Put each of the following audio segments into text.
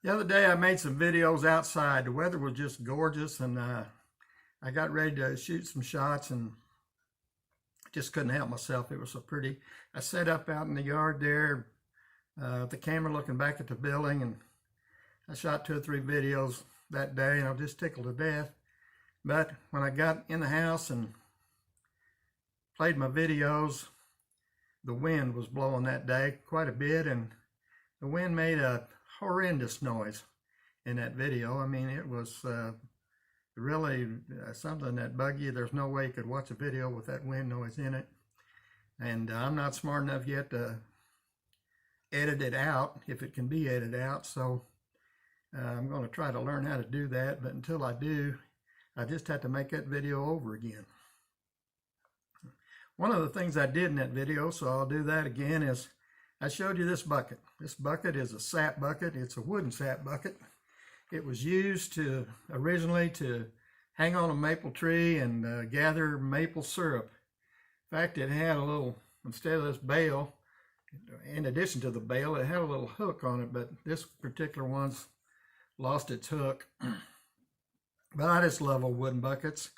The other day I made some videos outside. The weather was just gorgeous, and I got ready to shoot some shots and just couldn't help myself. It was so pretty. I sat up out in the yard there, the camera looking back at the building, and I shot 2 or 3 videos that day, and I was just tickled to death. But when I got in the house and played my videos, the wind was blowing that day quite a bit, and the wind made a horrendous noise in that video. I mean, it was really something that bugged you. There's no way you could watch a video with that wind noise in it. And I'm not smart enough yet to edit it out, if it can be edited out. So I'm going to try to learn how to do that. But until I do, I just have to make that video over again. One of the things I did in that video, so I'll do that again, is I showed you this bucket. This bucket is a sap bucket. It's a wooden sap bucket. It was used originally to hang on a maple tree and gather maple syrup. In fact, it had a little, instead of this bail, in addition to the bail, it had a little hook on it, but this particular one's lost its hook. But I just love old wooden buckets,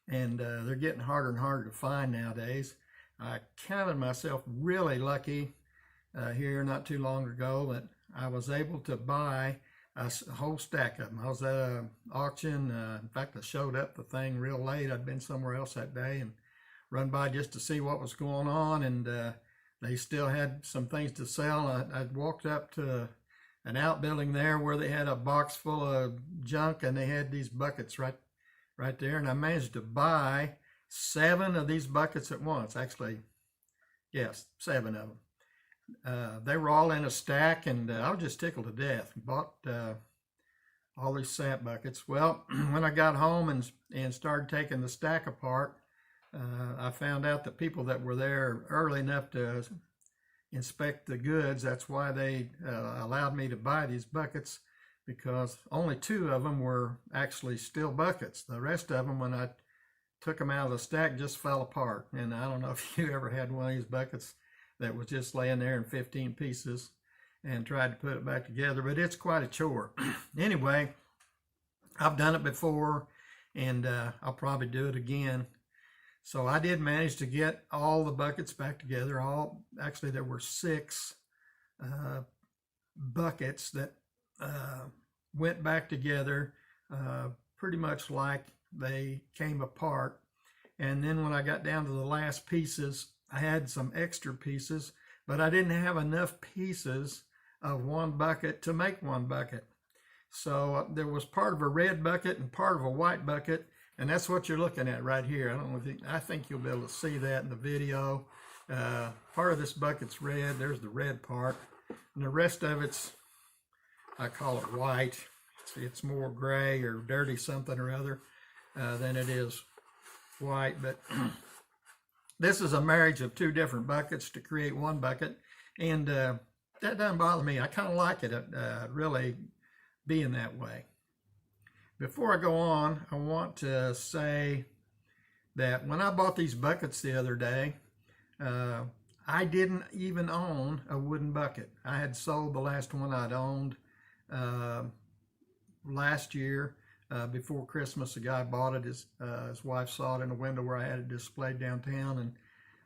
and they're getting harder and harder to find nowadays. I counted myself really lucky here not too long ago that I was able to buy a whole stack of them. I was at an auction. In fact, I showed up the thing real late. I'd been somewhere else that day and run by just to see what was going on, and they still had some things to sell. I walked up to an outbuilding there where they had a box full of junk, and they had these buckets right there, and I managed to buy 7 of these buckets at once. Actually, yes, 7 of them. They were all in a stack, and I was just tickled to death. Bought all these sap buckets. Well, when I got home and started taking the stack apart, I found out that people that were there early enough to inspect the goods, that's why they allowed me to buy these buckets, because only 2 of them were actually still buckets. The rest of them, when I took them out of the stack, just fell apart. And I don't know if you ever had one of these buckets that was just laying there in 15 pieces and tried to put it back together, but it's quite a chore. Anyway, I've done it before, and I'll probably do it again. So I did manage to get all the buckets back together. Actually, there were 6 buckets that went back together pretty much like they came apart. And then when I got down to the last pieces, I had some extra pieces, but I didn't have enough pieces of one bucket to make one bucket. So there was part of a red bucket and part of a white bucket, and that's what you're looking at right here. I think you'll be able to see that in the video. Part of this bucket's red. There's the red part, and the rest of it's, I call it white. It's more gray or dirty something or other than it is white. But this is a marriage of 2 different buckets to create one bucket, and that doesn't bother me. I kind of like it really being that way. Before I go on, I want to say that when I bought these buckets the other day, I didn't even own a wooden bucket. I had sold the last one I'd owned last year. Before Christmas, a guy bought it. His wife saw it in a window where I had it displayed downtown,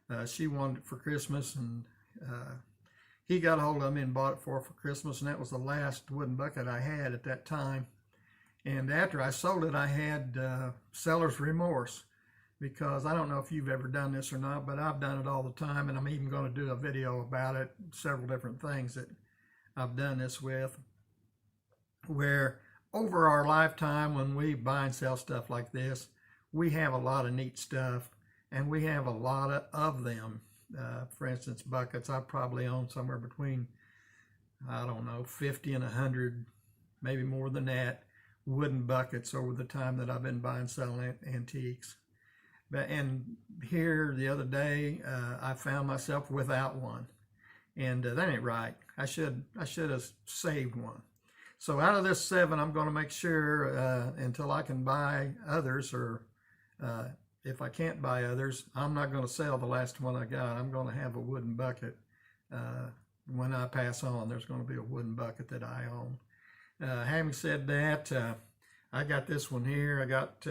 and she wanted it for Christmas, and he got a hold of me and bought it for Christmas, and that was the last wooden bucket I had at that time. And after I sold it, I had seller's remorse, because I don't know if you've ever done this or not, but I've done it all the time, and I'm even going to do a video about it, several different things that I've done this with, where over our lifetime, when we buy and sell stuff like this, we have a lot of neat stuff, and we have a lot of them. For instance, buckets, I probably own somewhere between, I don't know, 50 and 100, maybe more than that, wooden buckets over the time that I've been buying and selling antiques. And here the other day, I found myself without one, and that ain't right. I should have saved one. So out of this 7, I'm going to make sure until I can buy others, or if I can't buy others, I'm not going to sell the last one I got. I'm going to have a wooden bucket. When I pass on, there's going to be a wooden bucket that I own. Having said that, I got this one here. I got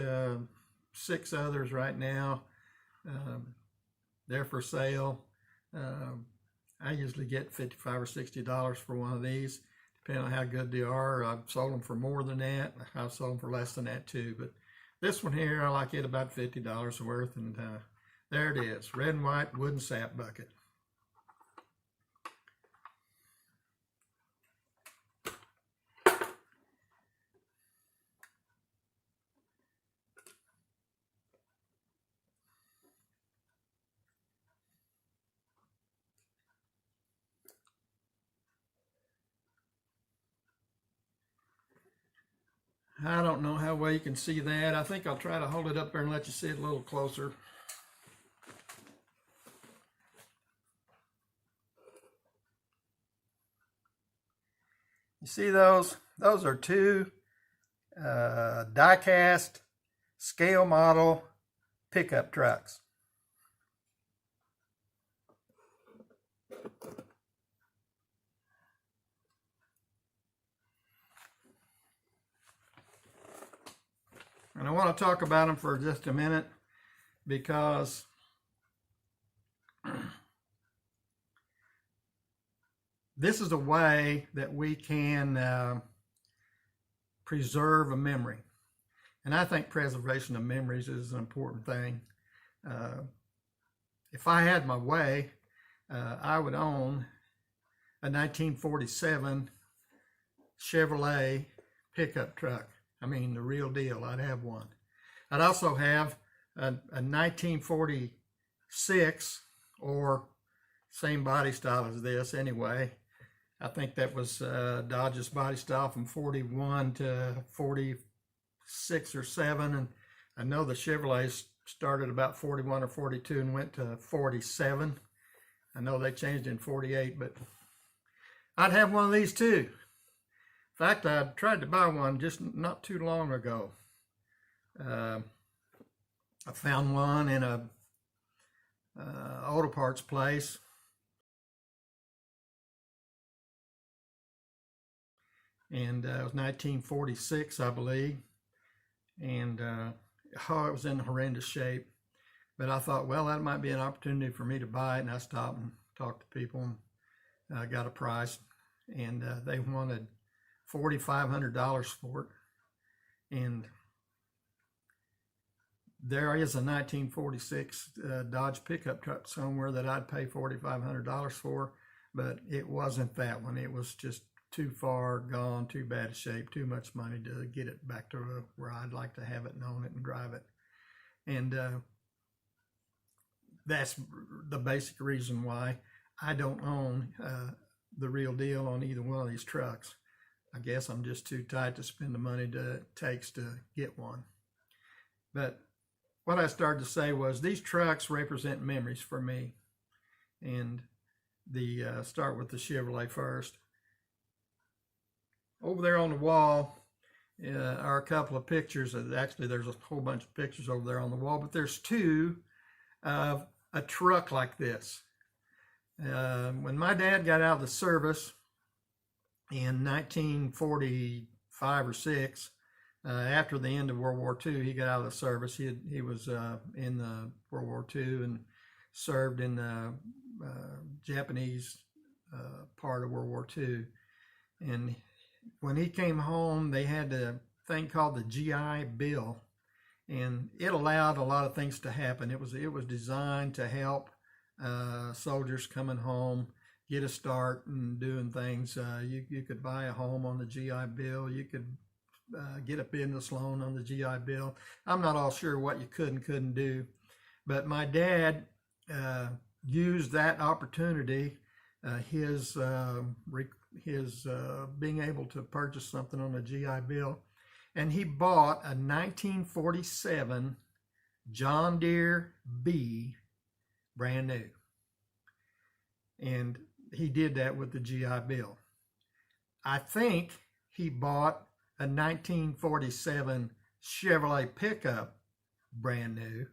6 others right now. They're for sale. I usually get $55 or $60 for one of these, depending on how good they are. I've sold them for more than that. I've sold them for less than that too. But this one here, I like it about $50 worth, and there it is, red and white wooden sap bucket. I don't know how well you can see that. I think I'll try to hold it up there and let you see it a little closer. You see those? Those are 2 die-cast scale model pickup trucks. And I want to talk about them for just a minute because this is a way that we can preserve a memory. And I think preservation of memories is an important thing. If I had my way, I would own a 1947 Chevrolet pickup truck. I mean, the real deal. I'd have one. I'd also have a 1946, or same body style as this anyway. I think that was Dodge's body style from 41 to 46 or 7. And I know the Chevrolets started about 41 or 42 and went to 47. I know they changed in 48, but I'd have one of these too. In fact, I tried to buy one just not too long ago. I found one in a auto parts place. And it was 1946, I believe. And it was in horrendous shape. But I thought, well, that might be an opportunity for me to buy it. And I stopped and talked to people and got a price. And they wanted $4,500 for it. And there is a 1946 Dodge pickup truck somewhere that I'd pay $4,500 for, but it wasn't that one. It was just too far gone, too bad a shape, too much money to get it back to where I'd like to have it and own it and drive it. And that's the basic reason why I don't own the real deal on either one of these trucks. I guess I'm just too tight to spend the money it takes to get one. But what I started to say was these trucks represent memories for me. And start with the Chevrolet first. Over there on the wall are a couple of pictures. Actually, there's a whole bunch of pictures over there on the wall, but there's 2 of a truck like this. When my dad got out of the service in 1945 or 6, after the end of World War II, he got out of the service. He was in the World War II and served in the Japanese part of World War II. And when he came home, they had a thing called the GI Bill, and it allowed a lot of things to happen. It was designed to help soldiers coming home get a start and doing things. You could buy a home on the GI Bill. You could get a business loan on the GI Bill. I'm not all sure what you could and couldn't do, but my dad used that opportunity, his being able to purchase something on a GI Bill, and he bought a 1947 John Deere B, brand new. And he did that with the GI Bill. I think he bought a 1947 Chevrolet pickup, brand new,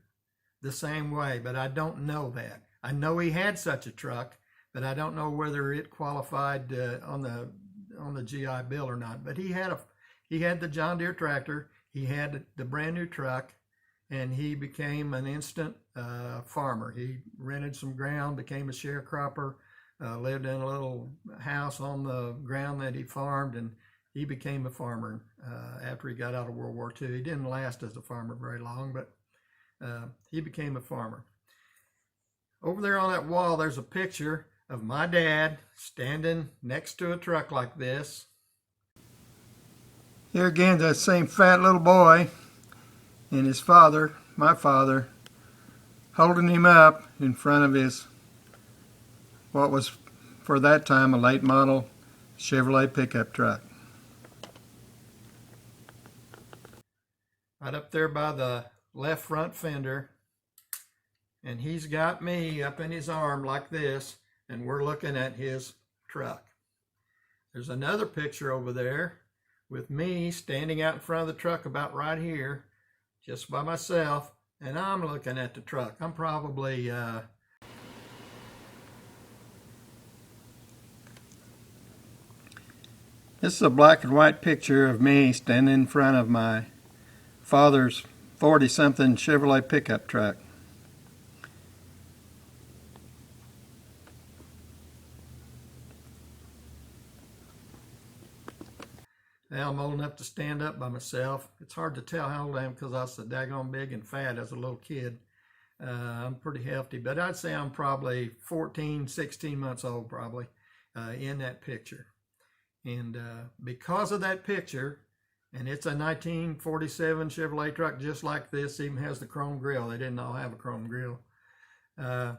the same way, but I don't know that. I know he had such a truck, but I don't know whether it qualified on the on the GI Bill or not. But he had the John Deere tractor, he had the brand new truck, and he became an instant farmer. He rented some ground, became a sharecropper, lived in a little house on the ground that he farmed, and he became a farmer after he got out of World War II. He didn't last as a farmer very long, but he became a farmer. Over there on that wall, there's a picture of my dad standing next to a truck like this. Here again, that same fat little boy and his father, my father, holding him up in front of his, what was for that time a late model Chevrolet pickup truck. Right up there by the left front fender, and he's got me up in his arm like this, and we're looking at his truck. There's another picture over there with me standing out in front of the truck about right here, just by myself, and I'm looking at the truck. I'm probably this is a black and white picture of me standing in front of my father's 40-something Chevrolet pickup truck. Now I'm old enough to stand up by myself. It's hard to tell how old I am because I was so daggone big and fat as a little kid. I'm pretty healthy, but I'd say I'm probably 14, 16 months old probably in that picture. And because of that picture, and it's a 1947 Chevrolet truck just like this, even has the chrome grille. They didn't all have a chrome grille. I've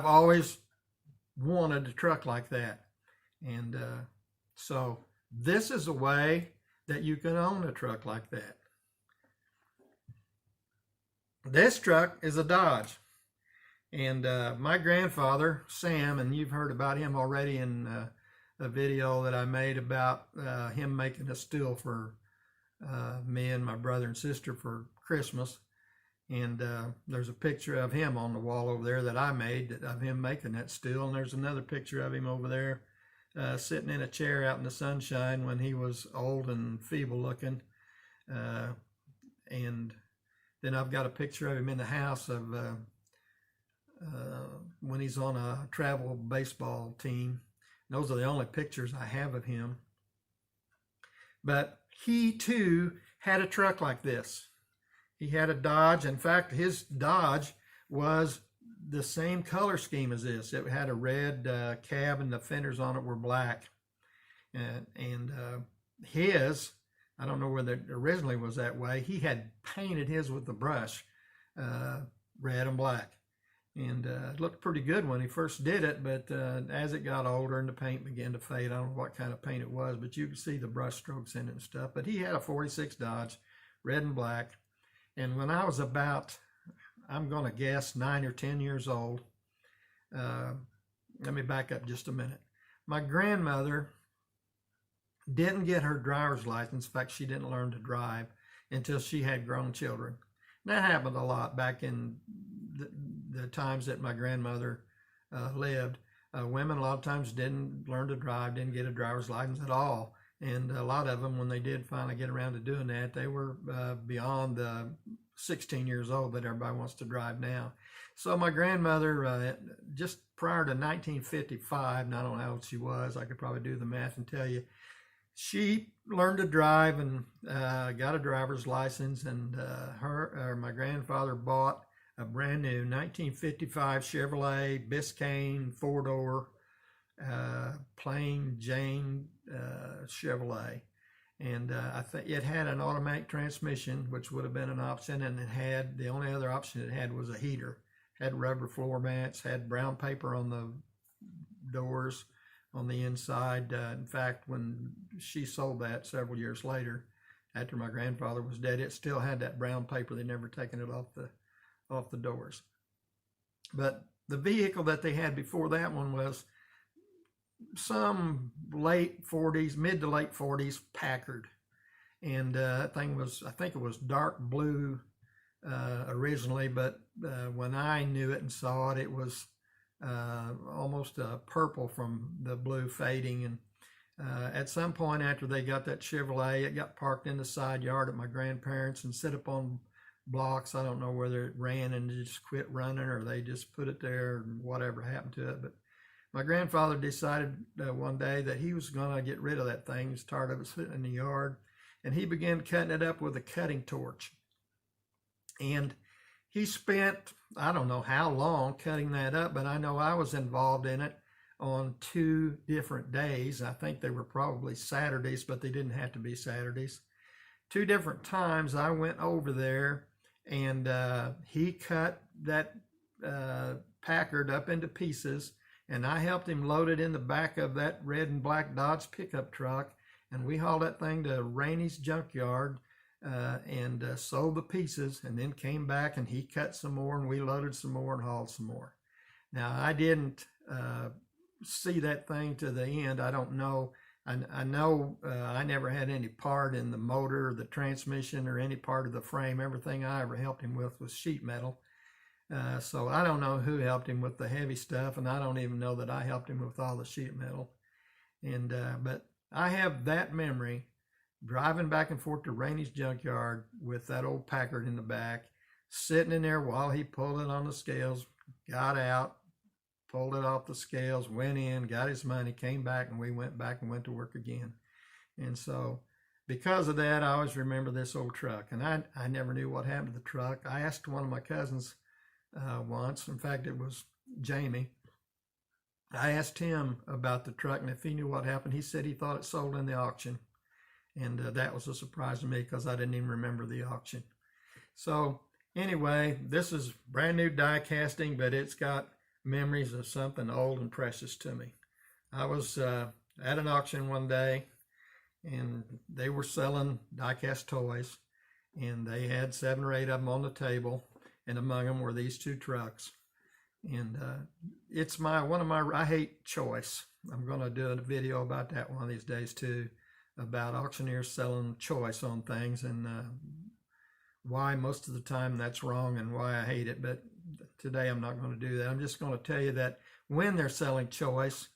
always wanted a truck like that. And so this is a way that you can own a truck like that. This truck is a Dodge. And my grandfather, Sam, and you've heard about him already in a video that I made about him making a still for me and my brother and sister for Christmas. And there's a picture of him on the wall over there that I made of him making that still. And there's another picture of him over there sitting in a chair out in the sunshine when he was old and feeble looking. And then I've got a picture of him in the house of when he's on a travel baseball team. Those are the only pictures I have of him. But he too had a truck like this. He had a Dodge. In fact, his Dodge was the same color scheme as this. It had a red cab and the fenders on it were black. And his, I don't know whether it originally was that way, he had painted his with the brush, red and black. And it looked pretty good when he first did it, but as it got older and the paint began to fade, I don't know what kind of paint it was, but you could see the brush strokes in it and stuff. But he had a 46 Dodge, red and black. And when I was about, I'm going to guess, 9 or 10 years old, let me back up just a minute. My grandmother didn't get her driver's license. In fact, she didn't learn to drive until she had grown children. And that happened a lot back in the times that my grandmother lived. Women a lot of times didn't learn to drive, didn't get a driver's license at all. And a lot of them, when they did finally get around to doing that, they were beyond the 16 years old that everybody wants to drive now. So my grandmother, just prior to 1955, and I don't know how old she was, I could probably do the math and tell you, she learned to drive and got a driver's license, and my grandfather bought a brand new 1955 Chevrolet Biscayne 4-door plain Jane Chevrolet. And I think it had an automatic transmission, which would have been an option, and it had, the only other option it had was a heater. Had rubber floor mats, had brown paper on the doors on the inside. In fact, when she sold that several years later, after my grandfather was dead, it still had that brown paper. They'd never taken it off the doors. But the vehicle that they had before that one was some late 40s, mid to late 40s Packard. And that thing was, I think it was dark blue originally, but when I knew it and saw it, it was almost purple from the blue fading. And At some point after they got that Chevrolet, it got parked in the side yard at my grandparents' and set up on blocks. I don't know whether it ran and just quit running or they just put it there and whatever happened to it. But my grandfather decided one day that he was going to get rid of that thing. He was tired of it sitting in the yard. And he began cutting it up with a cutting torch. And he spent, I don't know how long cutting that up, but I know I was involved in it on 2 different days. I think they were probably Saturdays, but they didn't have to be Saturdays. 2 different times I went over there and he cut that Packard up into pieces, and I helped him load it in the back of that red and black Dodge pickup truck, and we hauled that thing to Rainey's junkyard and sold the pieces, and then came back and he cut some more and we loaded some more and hauled some more. Now, I didn't see that thing to the end. I don't know. I know I never had any part in the motor or the transmission or any part of the frame. Everything I ever helped him with was sheet metal. So I don't know who helped him with the heavy stuff, and I don't even know that I helped him with all the sheet metal. And but I have that memory, driving back and forth to Rainey's junkyard with that old Packard in the back, sitting in there while he pulled it on the scales, got out, pulled it off the scales, went in, got his money, came back, and we went back and went to work again. And so because of that, I always remember this old truck. And I never knew what happened to the truck. I asked one of my cousins once, in fact, it was Jamie. I asked him about the truck and if he knew what happened. He said he thought it sold in the auction. And that was a surprise to me because I didn't even remember the auction. So anyway, this is brand new die casting, but it's got memories of something old and precious to me. I was at an auction one day, and they were selling die-cast toys, and they had 7 or 8 of them on the table, and among them were these 2 trucks. And it's I hate choice. I'm going to do a video about that one of these days too, about auctioneers selling choice on things and why most of the time that's wrong and why I hate it. But today I'm not going to do that. I'm just going to tell you that when they're selling choice,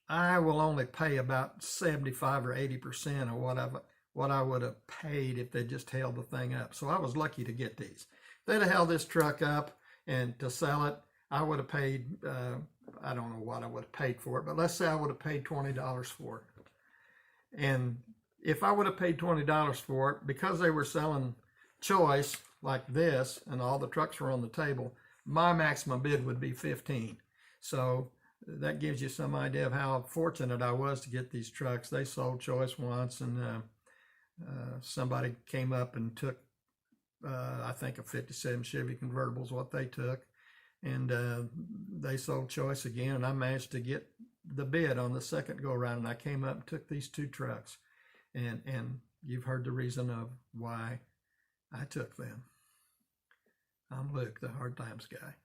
I will only pay about 75 or 80% of what I would have paid if they just held the thing up. So I was lucky to get these. If they'd have held this truck up and to sell it, I would have paid, I don't know what I would have paid for it, but let's say I would have paid $20 for it. And if I would have paid $20 for it, because they were selling choice like this and all the trucks were on the table, my maximum bid would be $15. So that gives you some idea of how fortunate I was to get these trucks. They sold choice once, and somebody came up and took, I think a 57 Chevy convertible is what they took, and they sold choice again, and I managed to get the bid on the second go around, and I came up and took these 2 trucks, and you've heard the reason of why I took them. I'm Luke, the Hard Times Guy.